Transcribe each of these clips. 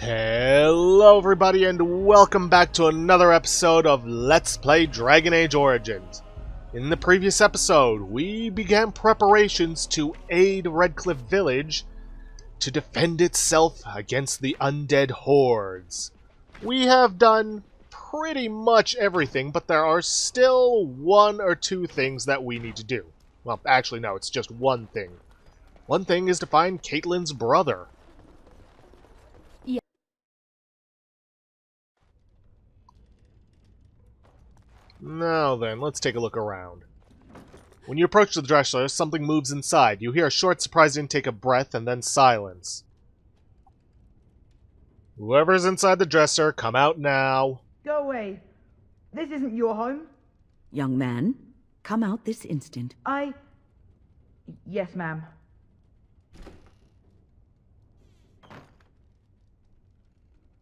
Hello everybody and welcome back to another episode of Let's Play Dragon Age Origins. In the previous episode, we began preparations to aid Redcliffe village to defend itself against the undead hordes. We have done pretty much everything, but there are still one or two things that we need to do. Well, actually no, it's just one thing. One thing is to find Caitlyn's brother. Now then, let's take a look around. When you approach the dresser, something moves inside. You hear a short, surprised intake of breath, and then silence. Whoever's inside the dresser, come out now. Go away. This isn't your home. Young man, come out this instant. Yes, ma'am.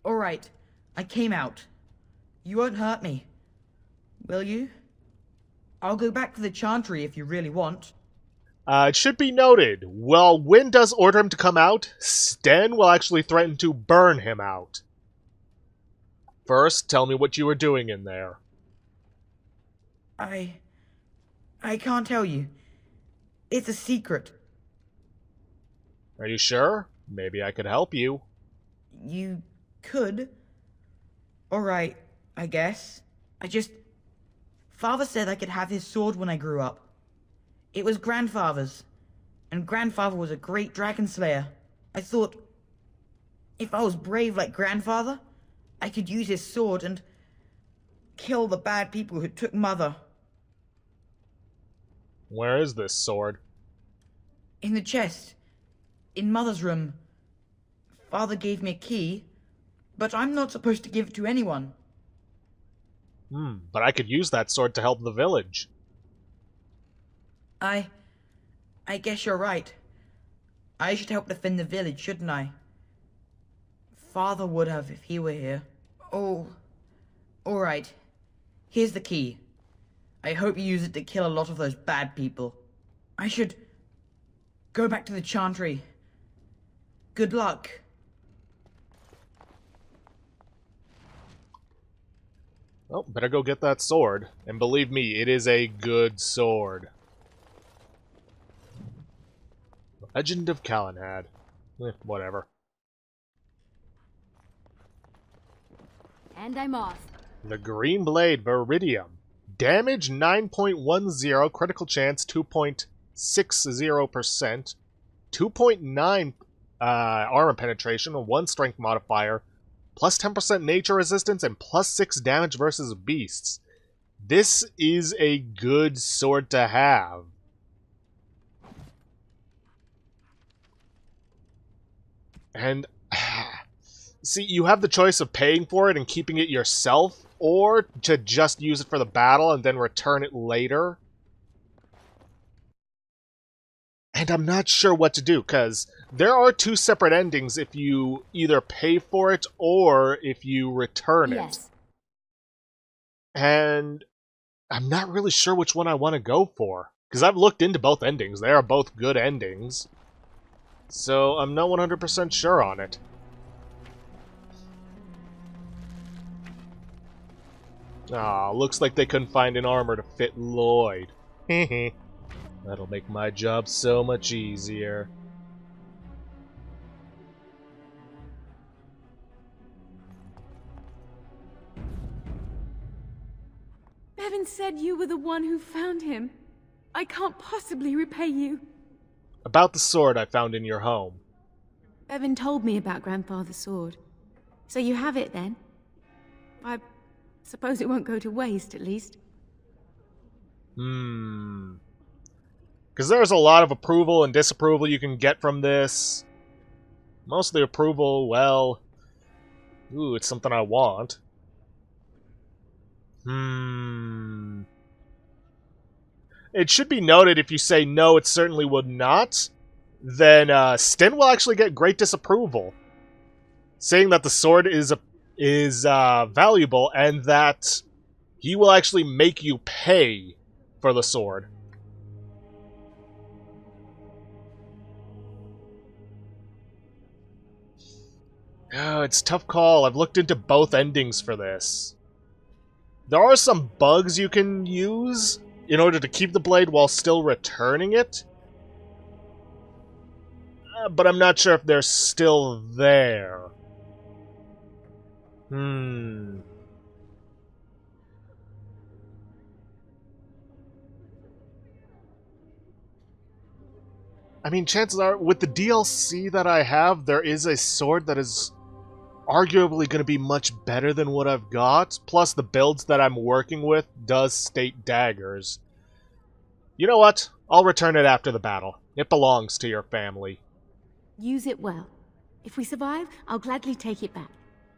All right, I came out. You won't hurt me. Will you? I'll go back to the Chantry if you really want. It should be noted, while Wynn does order him to come out, Sten will actually threaten to burn him out. First, tell me what you were doing in there. I can't tell you. It's a secret. Are you sure? Maybe I could help you. You could. All right, I guess. Father said I could have his sword when I grew up. It was Grandfather's, and Grandfather was a great dragon slayer. I thought, if I was brave like Grandfather, I could use his sword and kill the bad people who took Mother. Where is this sword? In the chest, in Mother's room. Father gave me a key, but I'm not supposed to give it to anyone. But I could use that sword to help the village. I guess you're right. I should help defend the village, shouldn't I? Father would have if he were here. Oh, alright. Here's the key. I hope you use it to kill a lot of those bad people. I should go back to the Chantry. Good luck. Well, better go get that sword. And believe me, it is a good sword. Legend of Calenhad. Whatever. And I'm off. The Green Blade Viridium. Damage 9.10, critical chance 2.60%, 2.9 armor penetration, 1 strength modifier, plus 10% nature resistance, and plus 6 damage versus beasts. This is a good sword to have. And, see, you have the choice of paying for it and keeping it yourself, or to just use it for the battle and then return it later. And I'm not sure what to do, because there are two separate endings if you either pay for it or if you return it. And I'm not really sure which one I want to go for, because I've looked into both endings. They are both good endings. So I'm not 100% sure on it. Looks like they couldn't find an armor to fit Lloyd. That'll make my job so much easier. Bevan said you were the one who found him. I can't possibly repay you. About the sword I found in your home. Bevan told me about Grandfather's sword. So you have it then? I suppose it won't go to waste, at least. Because there's a lot of approval and disapproval you can get from this. Most of the approval, well... Ooh, it's something I want. It should be noted if you say no, it certainly would not, then Sten will actually get great disapproval. Saying that the sword is valuable and that he will actually make you pay for the sword. Oh, it's a tough call. I've looked into both endings for this. There are some bugs you can use in order to keep the blade while still returning it. But I'm not sure if they're still there. I mean, chances are, with the DLC that I have, there is a sword that is arguably going to be much better than what I've got. Plus, the builds that I'm working with does state daggers. You know what? I'll return it after the battle. It belongs to your family. Use it well. If we survive, I'll gladly take it back.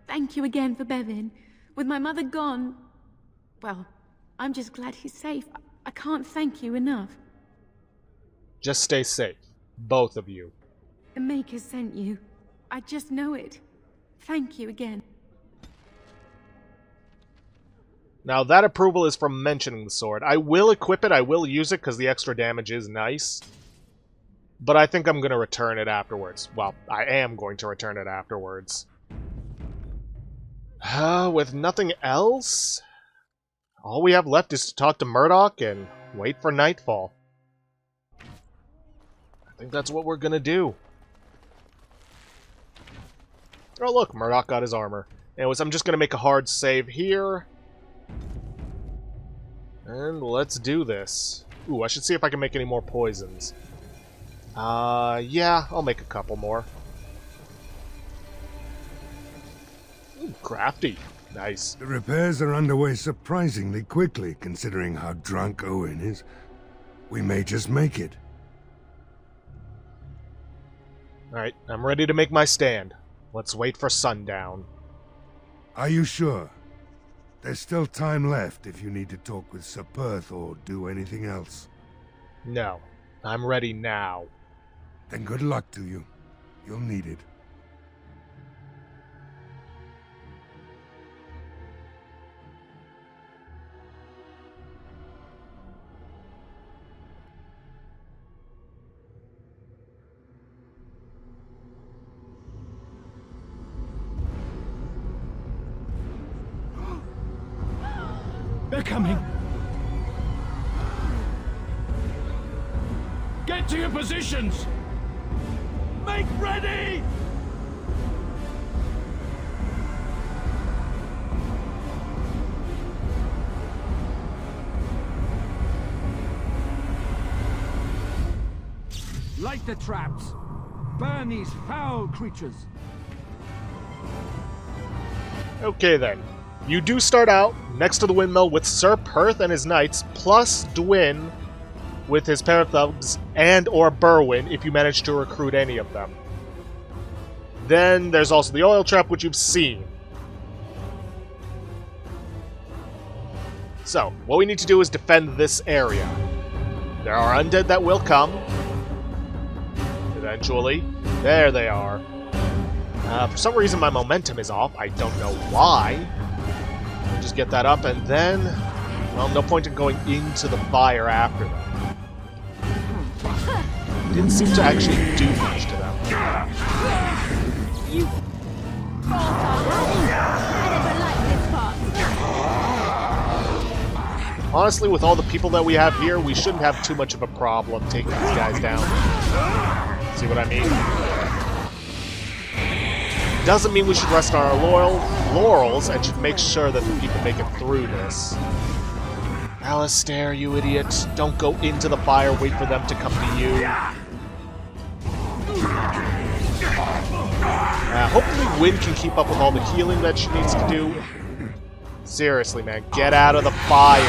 Thank you again for Bevan. With my mother gone... Well, I'm just glad he's safe. I can't thank you enough. Just stay safe. Both of you. The Maker sent you. I just know it. Thank you again. Now, that approval is from mentioning the sword. I will equip it, I will use it, because the extra damage is nice. But I think I'm going to return it afterwards. Well, I am going to return it afterwards. With nothing else, all we have left is to talk to Murdoch and wait for nightfall. I think that's what we're going to do. Oh look, Murdoch got his armor. Anyways, I'm just going to make a hard save here. And let's do this. Ooh, I should see if I can make any more poisons. Yeah, I'll make a couple more. Ooh, crafty. Nice. The repairs are underway surprisingly quickly, considering how drunk Owen is. We may just make it. Alright, I'm ready to make my stand. Let's wait for sundown. Are you sure? There's still time left if you need to talk with Sir Perth or do anything else. No, I'm ready now. Then good luck to you. You'll need it. They're coming! Get to your positions! Make ready! Light the traps! Burn these foul creatures! Okay then. You do start out next to the windmill with Sir Perth and his knights, plus Dwyn with his pair of thugs, and or Berwyn if you manage to recruit any of them. Then there's also the oil trap, which you've seen. So, what we need to do is defend this area. There are undead that will come. Eventually. There they are. For some reason my momentum is off. I don't know why. We'll just get that up, and then... well, no point in going into the fire after them. Didn't seem to actually do much to them. You... Honestly, with all the people that we have here, we shouldn't have too much of a problem taking these guys down. See what I mean? Doesn't mean we should rest on our laurels and should make sure that the people make it through this. Alistair, you idiot. Don't go into the fire, wait for them to come to you. Hopefully Wynn can keep up with all the healing that she needs to do. Seriously, man, get out of the fire.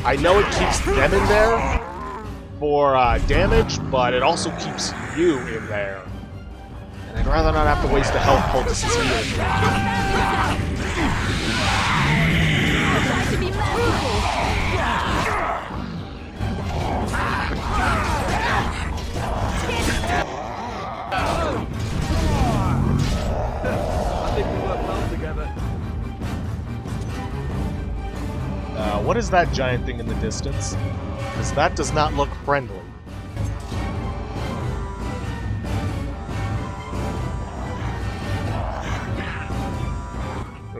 I know it keeps them in there for damage, but it also keeps you in there. And I'd rather not have to waste a health poultice's healing. What is that giant thing in the distance? Because that does not look friendly.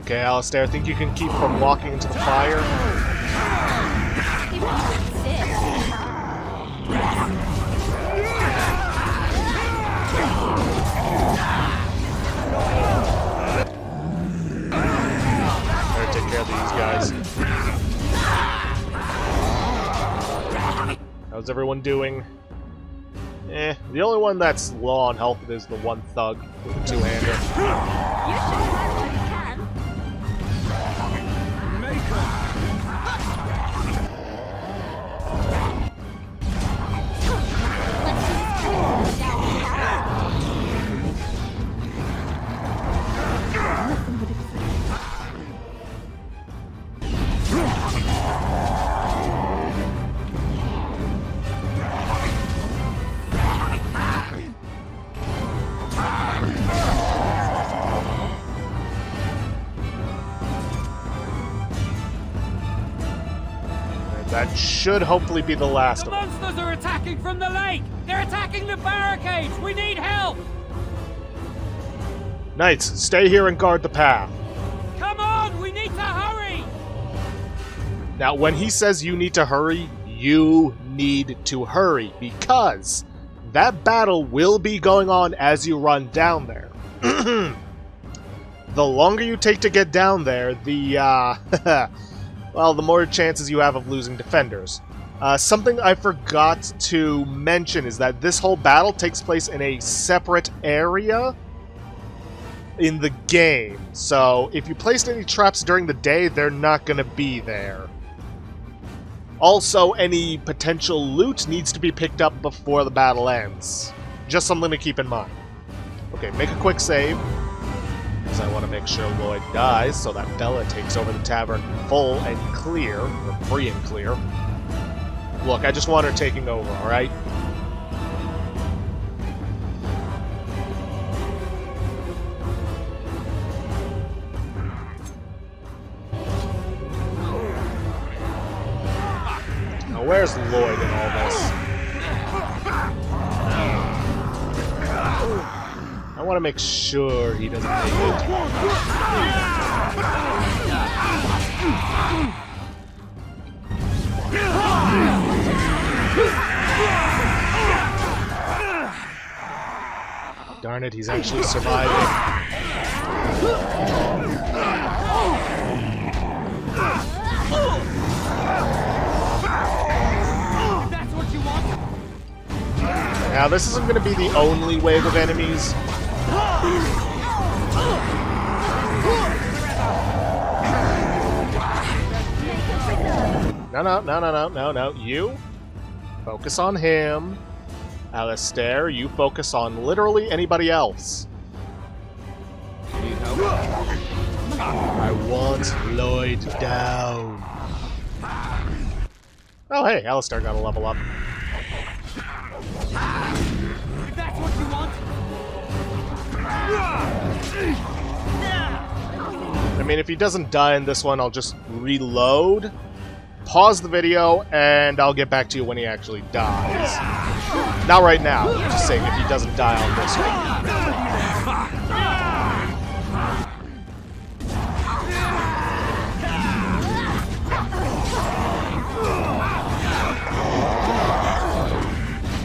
Okay, Alistair, I think you can keep from walking into the fire. Better take care of these guys. How's everyone doing? The only one that's low on health is the one thug with the two-hander. That should hopefully be the last The of them. monsters are attacking from the lake! They're attacking the barricades! We need help! Knights, stay here and guard the path. Come on! We need to hurry! Now, when he says you need to hurry, you need to hurry, because that battle will be going on as you run down there. The longer you take to get down there, well, the more chances you have of losing defenders. Something I forgot to mention is that this whole battle takes place in a separate area in the game. So, if you placed any traps during the day, they're not going to be there. Also, any potential loot needs to be picked up before the battle ends. Just something to keep in mind. Okay, make a quick save. Because I want to make sure Lloyd dies, so that Bella takes over the tavern full and clear, or free and clear. Look, I just want her taking over, alright? Now, where's Lloyd in all this? I want to make sure he doesn't make it. Darn it, he's actually surviving. That's what you want? Now, this isn't going to be the only wave of enemies. No. You focus on him. Alistair, you focus on literally anybody else. Need help? I want Lloyd down. Oh, hey, Alistair got a level up. If that's what you want. I mean, if he doesn't die in this one, I'll just reload, pause the video, and I'll get back to you when he actually dies. Not right now, I'm just saying if he doesn't die on this one.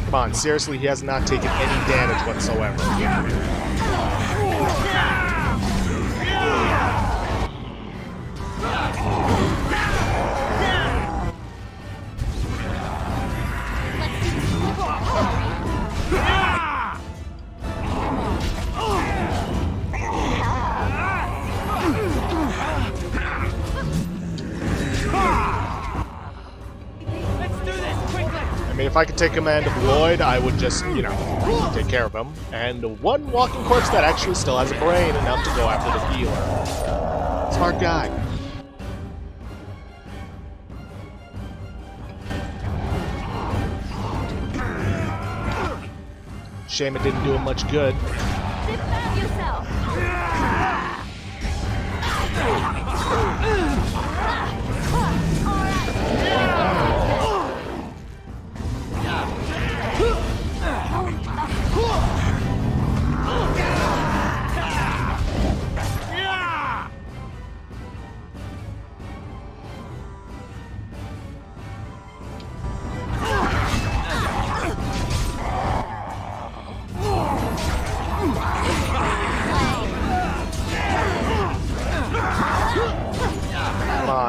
Come on, seriously, he has not taken any damage whatsoever. I mean, if I could take command of Lloyd, I would just, you know, take care of him. And one walking corpse that actually still has a brain enough to go after the healer. Smart guy. Shame it didn't do him much good. Defend yourself.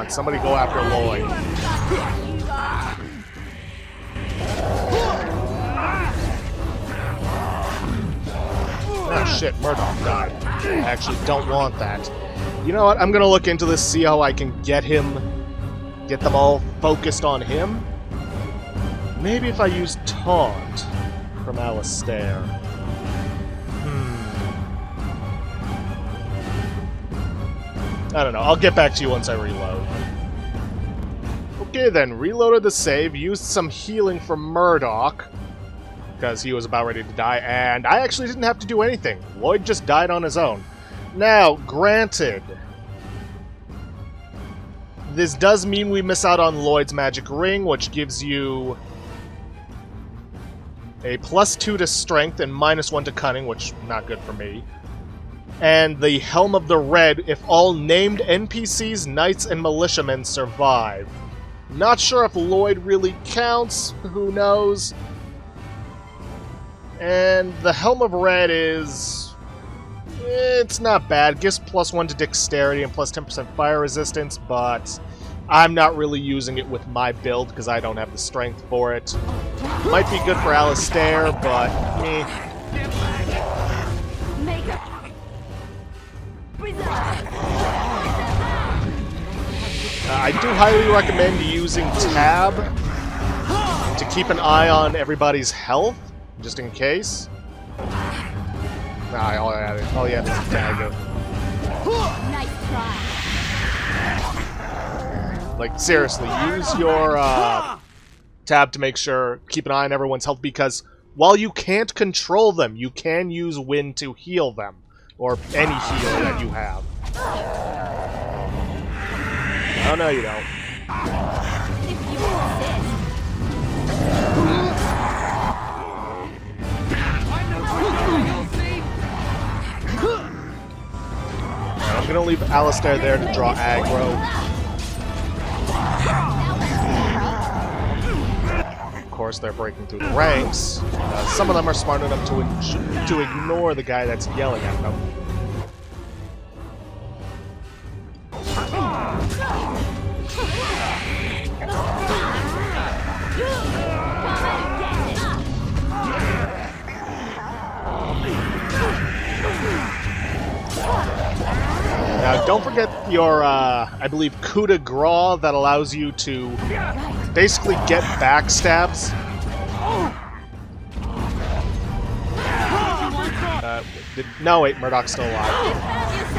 Alright, somebody go after Lloyd. Oh shit, Murdoch died. I actually don't want that. You know what, I'm gonna look into this, see how I can get them all focused on him. Maybe if I use Taunt from Alistair. I don't know, I'll get back to you once I reload. Okay then, reloaded the save, used some healing from Murdoch, because he was about ready to die, and I actually didn't have to do anything. Lloyd just died on his own. Now, granted, this does mean we miss out on Lloyd's magic ring, which gives you a +2 to strength and -1 to cunning, which not good for me. And the Helm of the Red if all named NPCs, knights, and militiamen survive. Not sure if Lloyd really counts, who knows. And the Helm of Red is... it's not bad. Gives +1 to dexterity and +10% fire resistance, but I'm not really using it with my build because I don't have the strength for it. Might be good for Alistair, but meh. I do highly recommend using Tab to keep an eye on everybody's health, just in case. Nah, all you have is a dagger. Nice try. Like, seriously, use your Tab to make sure, keep an eye on everyone's health, because while you can't control them, you can use Wind to heal them. Or any heal that you have. Oh, no, you don't. If you insist. I'm gonna leave Alistair there to draw aggro. Of course, they're breaking through the ranks. Some of them are smart enough to ignore the guy that's yelling at them. Now, don't forget your, I believe, coup de grace that allows you to basically get backstabs. No, wait, Murdoch's still alive.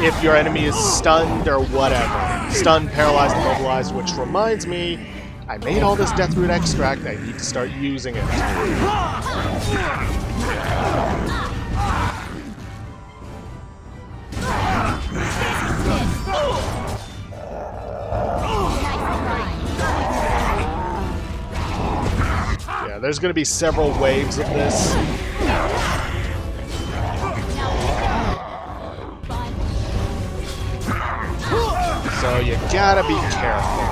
If your enemy is stunned or whatever. Stunned, paralyzed, immobilized, which reminds me, I made all this Deathroot extract, I need to start using it. Yeah, there's going to be several waves of this. So you gotta be careful.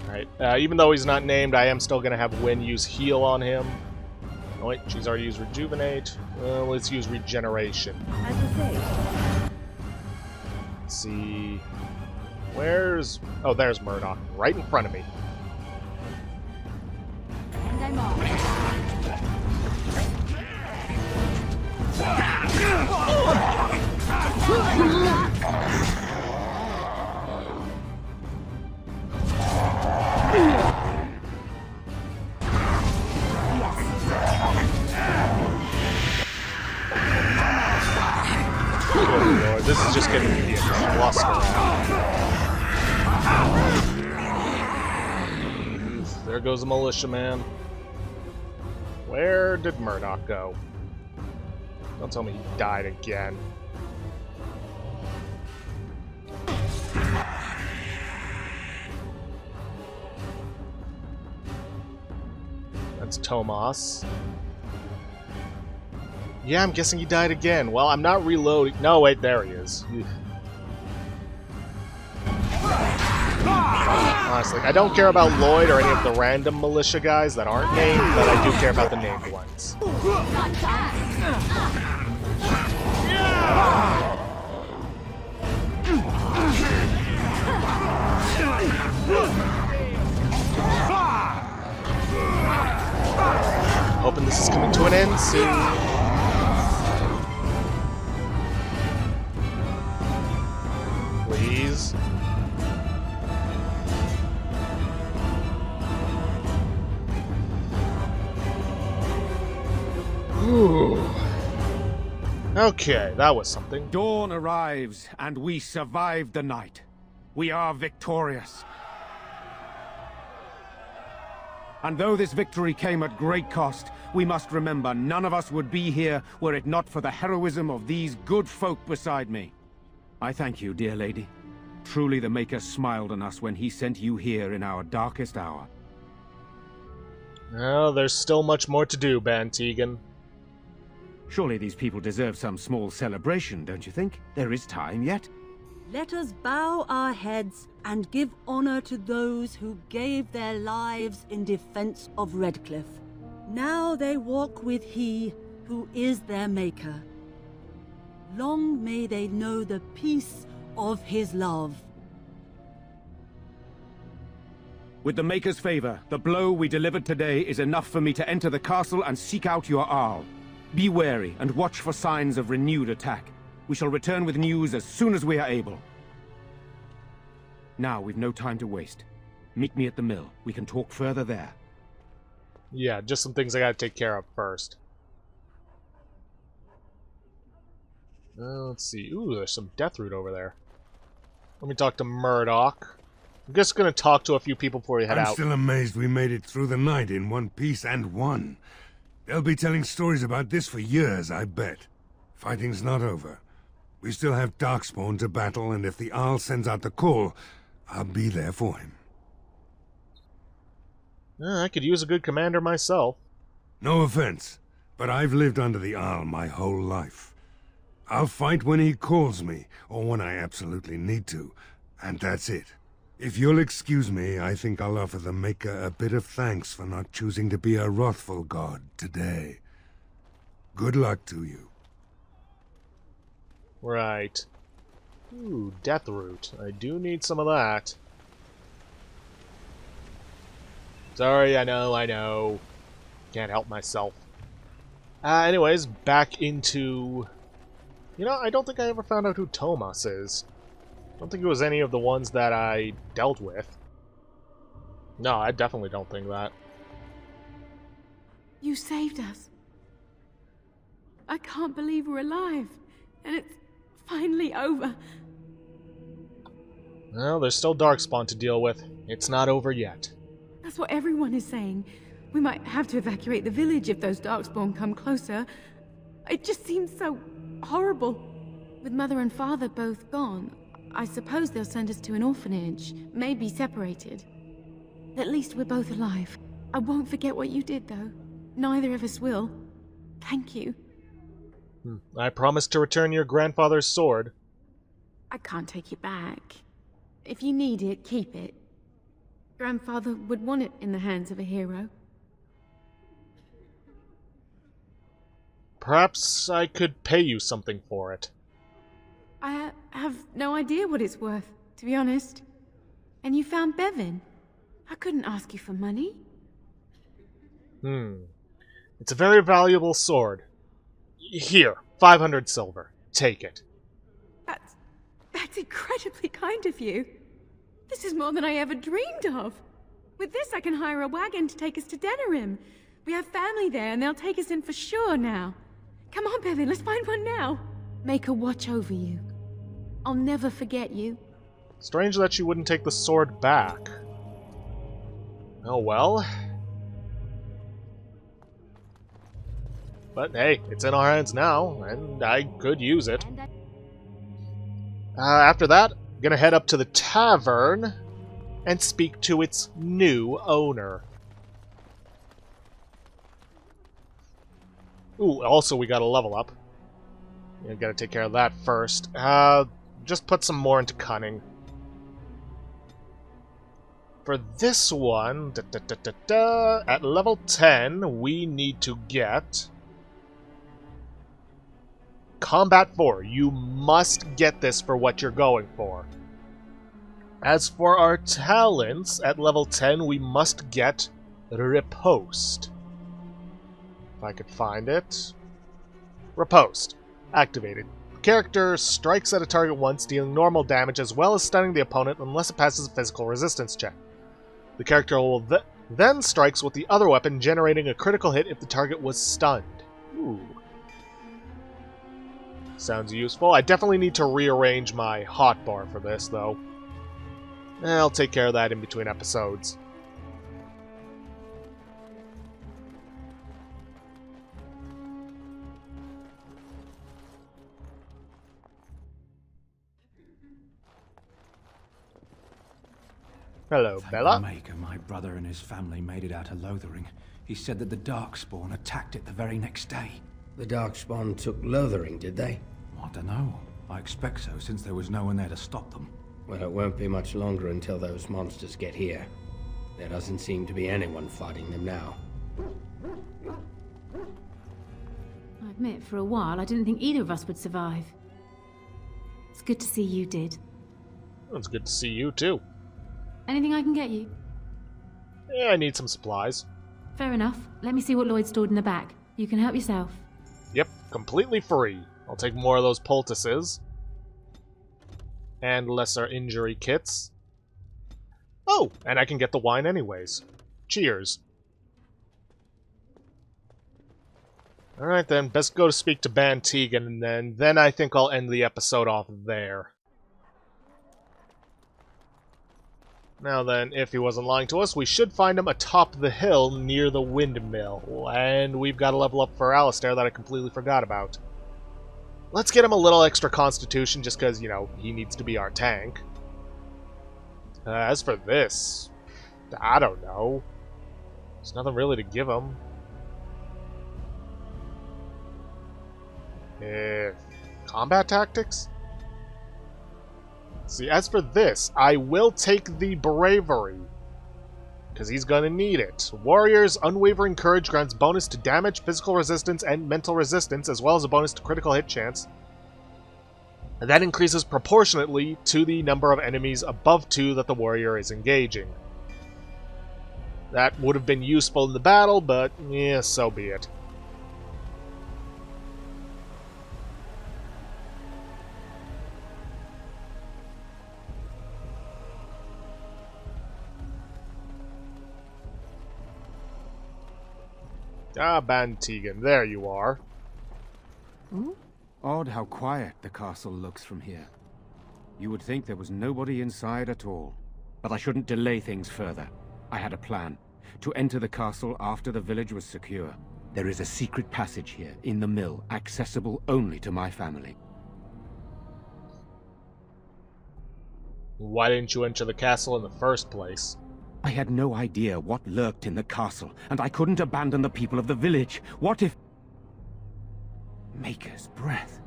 Alright, even though he's not named, I am still gonna have Wynn use heal on him. Oh wait, she's already used rejuvenate. Let's use regeneration. As you say. Let's see. Where's... oh, there's Murdoch. Right in front of me. And I'm off. Good lord, this is just getting me flustered around. There goes a militiaman. Where did Murdoch go? Don't tell me he died again. That's Tomas. Yeah, I'm guessing he died again. Well, I'm not reloading. No, wait, there he is. Honestly, I don't care about Lloyd or any of the random militia guys that aren't named, but I do care about the named ones. hoping this is coming to an end soon. Please. Ooh. Okay, that was something. Dawn arrives, and we survived the night. We are victorious. And though this victory came at great cost, we must remember none of us would be here were it not for the heroism of these good folk beside me. I thank you, dear lady. Truly the Maker smiled on us when he sent you here in our darkest hour. Well, there's still much more to do, Bantegan. Surely these people deserve some small celebration, don't you think? There is time yet. Let us bow our heads and give honor to those who gave their lives in defense of Redcliffe. Now they walk with he who is their maker. Long may they know the peace of his love. With the Maker's favor, the blow we delivered today is enough for me to enter the castle and seek out your Arl. Be wary and watch for signs of renewed attack. We shall return with news as soon as we are able. Now, we've no time to waste. Meet me at the mill. We can talk further there. Yeah, just some things I gotta take care of first. Let's see. Ooh, there's some Deathroot over there. Let me talk to Murdoch. I'm just gonna talk to a few people before we head out. I'm still amazed we made it through the night in one piece and won. They'll be telling stories about this for years, I bet. Fighting's not over. We still have Darkspawn to battle, and if the Arl sends out the call, I'll be there for him. I could use a good commander myself. No offense, but I've lived under the Arl my whole life. I'll fight when he calls me, or when I absolutely need to, and that's it. If you'll excuse me, I think I'll offer the Maker a bit of thanks for not choosing to be a wrathful god today. Good luck to you. Right. Ooh, Deathroot. I do need some of that. Sorry, I know. Can't help myself. Anyways, back into... You know, I don't think I ever found out who Tomas is. I don't think it was any of the ones that I dealt with. No, I definitely don't think that. You saved us. I can't believe we're alive. And it's finally over. Well, there's still Darkspawn to deal with. It's not over yet. That's what everyone is saying. We might have to evacuate the village if those Darkspawn come closer. It just seems so horrible. With Mother and Father both gone, I suppose they'll send us to an orphanage, maybe separated. At least we're both alive. I won't forget what you did, though. Neither of us will. Thank you. I promise to return your grandfather's sword. I can't take it back. If you need it, keep it. Grandfather would want it in the hands of a hero. Perhaps I could pay you something for it. I have no idea what it's worth, to be honest. And you found Bevan. I couldn't ask you for money. It's a very valuable sword. Here, 500 silver. Take it. That's incredibly kind of you. This is more than I ever dreamed of. With this, I can hire a wagon to take us to Denerim. We have family there, and they'll take us in for sure now. Come on, Bevan, let's find one now. Make her watch over you. I'll never forget you. Strange that she wouldn't take the sword back. Oh well. But hey, it's in our hands now, and I could use it. After that, I'm gonna head up to the tavern and speak to its new owner. Ooh, also we gotta level up. Yeah, gotta take care of that first. Just put some more into cunning. For this one, at level 10, we need to get Combat 4. You must get this for what you're going for. As for our talents, at level 10, we must get Riposte. If I could find it. Riposte. Activated. Character strikes at a target once, dealing normal damage as well as stunning the opponent unless it passes a physical resistance check. The character will then strikes with the other weapon, generating a critical hit if the target was stunned. Ooh. Sounds useful. I definitely need to rearrange my hotbar for this, though. I'll take care of that in between episodes. Hello, Thank Bella. the Maker, my brother and his family made it out of Lothering. He said that the Darkspawn attacked it the very next day. The Darkspawn took Lothering, did they? I don't know. I expect so, since there was no one there to stop them. Well, it won't be much longer until those monsters get here. There doesn't seem to be anyone fighting them now. I admit, for a while, I didn't think either of us would survive. It's good to see you did. It's good to see you, too. Anything I can get you? Yeah, I need some supplies. Fair enough. Let me see what Lloyd stored in the back. You can help yourself. Yep, completely free. I'll take more of those poultices. And lesser injury kits. Oh, and I can get the wine anyways. Cheers. Alright then, best go to speak to Ban Tegan, and then I think I'll end the episode off there. Now then, if he wasn't lying to us, we should find him atop the hill near the windmill. And we've got a level up for Alistair that I completely forgot about. Let's get him a little extra constitution just because, you know, he needs to be our tank. As for this, I don't know. There's nothing really to give him. Combat tactics? See, as for this, I will take the bravery. Because he's gonna need it. Warrior's unwavering courage grants bonus to damage, physical resistance, and mental resistance, as well as a bonus to critical hit chance. And that increases proportionately to the number of enemies above 2 that the warrior is engaging. That would have been useful in the battle, but yeah, so be it. Ah, Ban Tegan, there you are. Odd how quiet the castle looks from here. You would think there was nobody inside at all. But I shouldn't delay things further. I had a plan. To enter the castle after the village was secure. There is a secret passage here, in the mill, accessible only to my family. Why didn't you enter the castle in the first place? I had no idea what lurked in the castle, and I couldn't abandon the people of the village. What if... Maker's breath.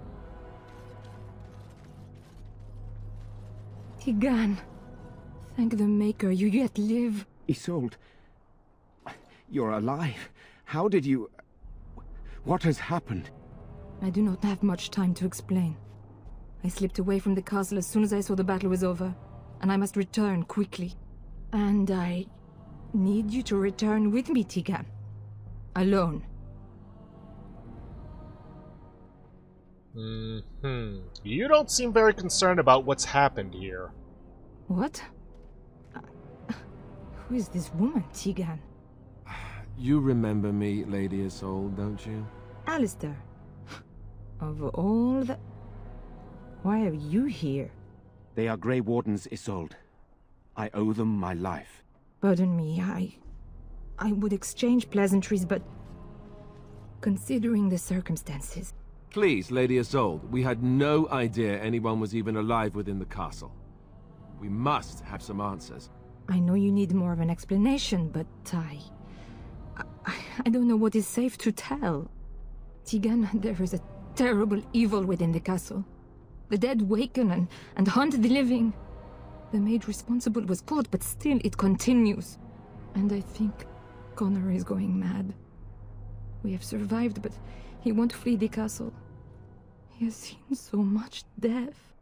Tigan, thank the Maker you yet live. Isolde, you're alive. How did you... What has happened? I do not have much time to explain. I slipped away from the castle as soon as I saw the battle was over, and I must return quickly. And I need you to return with me, Tigan. Alone. You don't seem very concerned about what's happened here. What? Who is this woman, Tigan? You remember me, Lady Isolde, don't you? Alistair. Of all the... Why are you here? They are Grey Wardens, Isolde. I owe them my life. Pardon me, I would exchange pleasantries, but... Considering the circumstances... Please, Lady Isolde, we had no idea anyone was even alive within the castle. We must have some answers. I know you need more of an explanation, but I don't know what is safe to tell. Tigan, there is a terrible evil within the castle. The dead waken and hunt the living. The maid responsible was caught, but still it continues. And I think Connor is going mad. We have survived, but he won't flee the castle. He has seen so much death.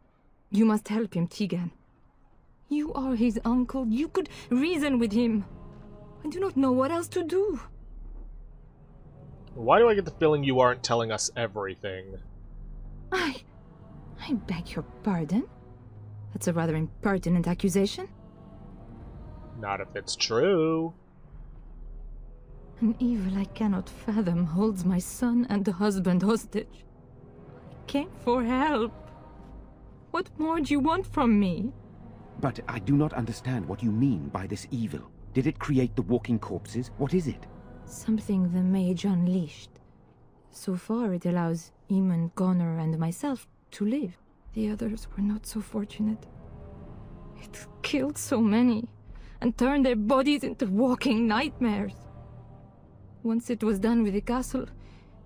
You must help him, Tigan. You are his uncle. You could reason with him. I do not know what else to do. Why do I get the feeling you aren't telling us everything? I beg your pardon? That's a rather impertinent accusation. Not if it's true. An evil I cannot fathom holds my son and husband hostage. I came for help. What more do you want from me? But I do not understand what you mean by this evil. Did it create the walking corpses? What is it? Something the mage unleashed. So far it allows Eamon, Connor, and myself to live. The others were not so fortunate. It killed so many, and turned their bodies into walking nightmares. Once it was done with the castle,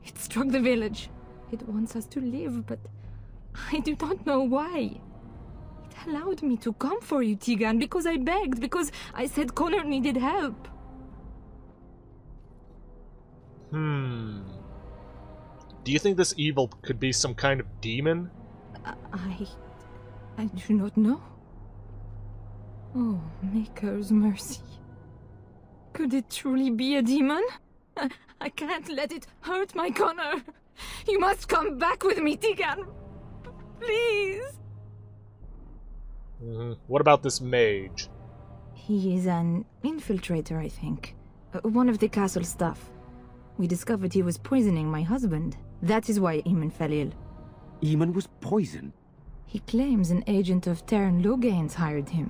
it struck the village. It wants us to live, but I do not know why. It allowed me to come for you, Tegan, because I begged, because I said Connor needed help. Do you think this evil could be some kind of demon? I do not know. Oh, Maker's mercy. Could it truly be a demon? I can't let it hurt my Connor. You must come back with me, Tegan. Please. What about this mage? He is an infiltrator, I think. One of the castle staff. We discovered he was poisoning my husband. That is why Eamon fell ill. Eamon was poisoned? He claims an agent of Terran Logain's hired him.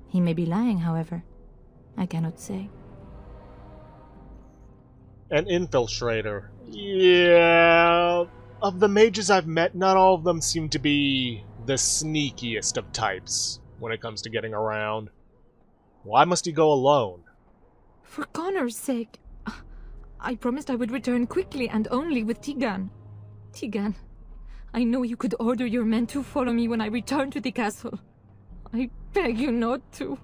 He may be lying, however. I cannot say. An infiltrator. Yeah. Of the mages I've met, not all of them seem to be the sneakiest of types when it comes to getting around. Why must he go alone? For Connor's sake. I promised I would return quickly and only with Tegan. Tegan, I know you could order your men to follow me when I return to the castle. I beg you not to.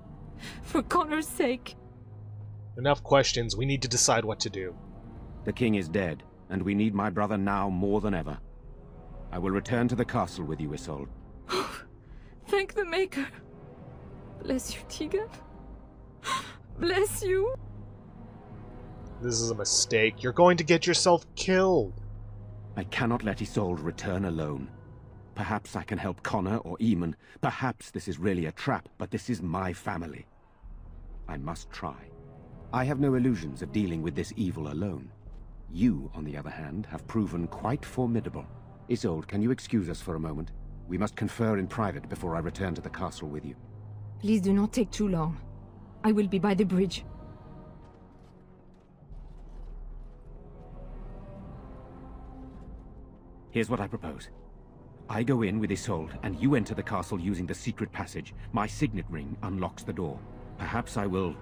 For Connor's sake. Enough questions. We need to decide what to do. The king is dead, and we need my brother now more than ever. I will return to the castle with you, Isolde. Thank the Maker. Bless you, Tegan. Bless you. This is a mistake. You're going to get yourself killed. I cannot let Isolde return alone. Perhaps I can help Connor or Eamon. Perhaps this is really a trap, but this is my family. I must try. I have no illusions of dealing with this evil alone. You, on the other hand, have proven quite formidable. Isolde, can you excuse us for a moment? We must confer in private before I return to the castle with you. Please do not take too long. I will be by the bridge. Here's what I propose. I go in with Isolde, and you enter the castle using the secret passage. My signet ring unlocks the door. Perhaps I will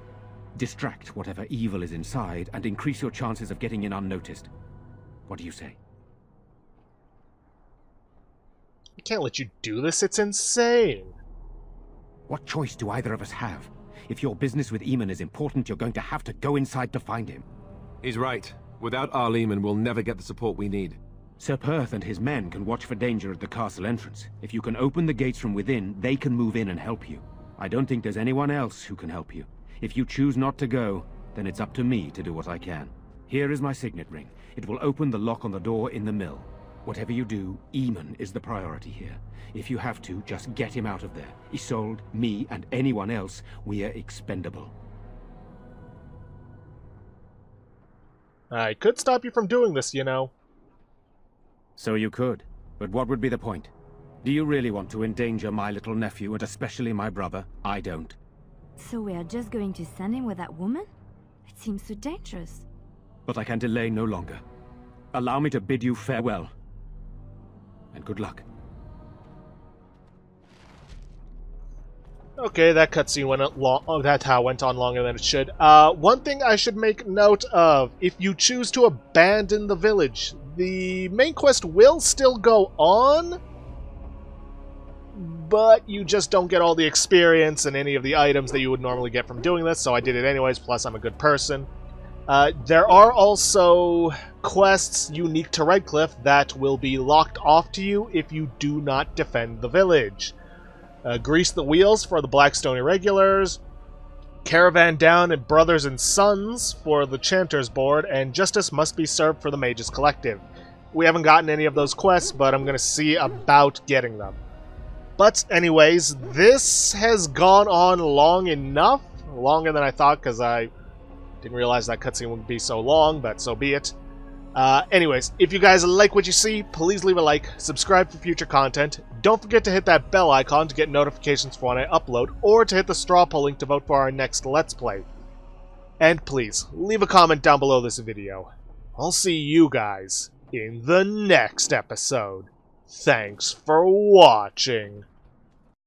distract whatever evil is inside and increase your chances of getting in unnoticed. What do you say? I can't let you do this. It's insane. What choice do either of us have? If your business with Eamon is important, you're going to have to go inside to find him. He's right. Without our Eamon, we'll never get the support we need. Sir Perth and his men can watch for danger at the castle entrance. If you can open the gates from within, they can move in and help you. I don't think there's anyone else who can help you. If you choose not to go, then it's up to me to do what I can. Here is my signet ring. It will open the lock on the door in the mill. Whatever you do, Eamon is the priority here. If you have to, just get him out of there. Isolde, me, and anyone else, we are expendable. I could stop you from doing this, you know. So you could, but what would be the point? Do you really want to endanger my little nephew, and especially my brother? I don't. So we are just going to send him with that woman? It seems so dangerous. But I can delay no longer. Allow me to bid you farewell. And good luck. Okay, that cutscene went long. Oh, that went on longer than it should. One thing I should make note of: if you choose to abandon the village, the main quest will still go on, but you just don't get all the experience and any of the items that you would normally get from doing this. So I did it anyways. Plus, I'm a good person. There are also quests unique to Redcliffe that will be locked off to you if you do not defend the village. Grease the wheels for the Blackstone Irregulars. Caravan down and brothers and sons for the Chanter's board, and justice must be served for the Mages Collective. We haven't gotten any of those quests, but I'm going to see about getting them. But anyways, this has gone on long enough. Longer than I thought, because I didn't realize that cutscene would be so long, but so be it. Anyways, if you guys like what you see, please leave a like, subscribe for future content. Don't forget to hit that bell icon to get notifications for when I upload, or to hit the straw poll link to vote for our next Let's Play. And please, leave a comment down below this video. I'll see you guys in the next episode. Thanks for watching.